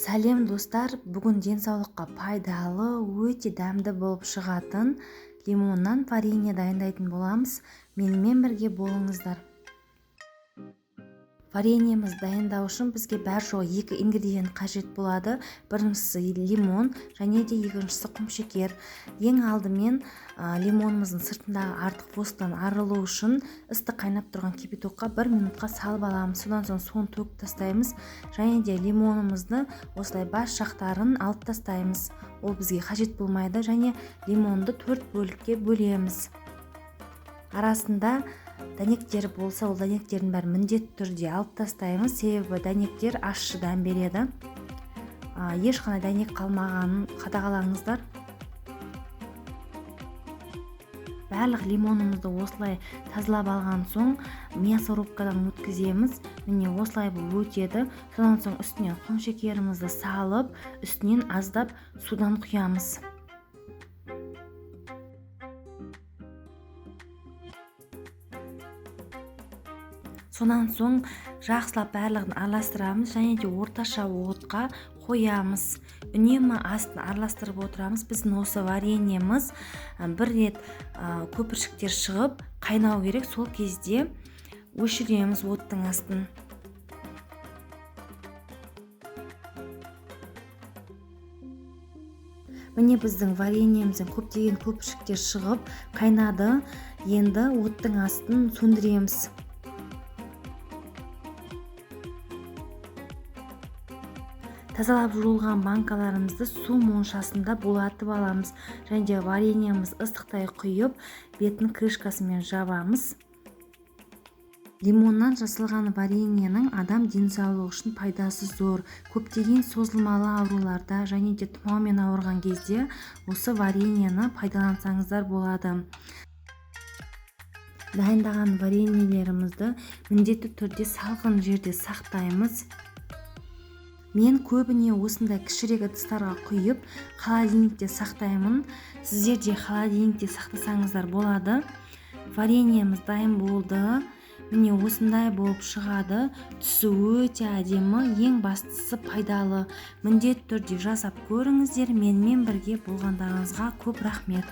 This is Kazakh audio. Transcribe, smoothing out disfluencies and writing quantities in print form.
Сәлем достар, бүгін денсаулыққа пайдалы, өте дәмді болып шығатын лимоннан варенье дайындайтын боламыз. Менімен бірге болыңыздар. Вареньеміз дайындау үшін бізге бәр жоғы 2 ингредиент қажет болады. Біріншісі лимон және де екіншісі құмшекер. Ең алдымен лимонымыздың сыртындағы артық восктан арылу үшін ыстық қайнап тұрған кипятокқа 1 минутқа салып аламыз. Содан соң суын төгіп тастаймыз және де лимонымызды осылай бас жақтарын алып тастаймыз. Ол бізге қажет болмайды және лимонды 4 бөлікке бөлеміз. Арасында дәнектері болса, ол дәнектердің бәрін міндетті түрде алып тастаймыз, себебі дәнектер ащы дәм береді. Ешқандай дәнек қалмағанын қадағалаңыздар. Барлық лимонымызды осылай тазалап алған соң мясорубкадан өткіземіз. Міне осылай бұл өтеді. Содан соң үстіне құмшекерімізді салып, үстінен аздап судан құямыз. Сонан соң жақсылап барлығын араластырамыз және де орташа отқа қоямыз. Үнемі астын араластырып отырамыз. Біздің осы вареньеміз бір рет көпіршіктер шығып қайнау керек. Сол кезде өшіреміз оттың астын. Міне біздің вареньемізден көптеген көпіршіктер шығып қайнады. Енді оттың астын сөндіреміз. Тазалап жуылған банкаларымызды су моншасында булатып аламыз және де вареньеміз ыстықтай құйып, бетін крышкасымен жабамыз. Лимоннан жасалған вареньенің адам денсаулығы үшін пайдасы зор. Көптеген созылмалы ауруларда және де тұмаумен ауырған кезде осы вареньені пайдалансаңыздар болады. Дайындаған вареньелерімізді міндетті түрде салқын жерде сақтаймыз. Мен көбіне осындай кішірек ыдыстарға құйып, холодильникте сақтаймын. Сіздер де холодильникте сақтасаңыздар болады. Вареньеміз дайын болды. Міне осындай болып шығады. Түсі өте әдемі, ең бастысы пайдалы. Міндетті түрде жасап көріңіздер. Менімен бірге болғандарыңызға көп рахмет.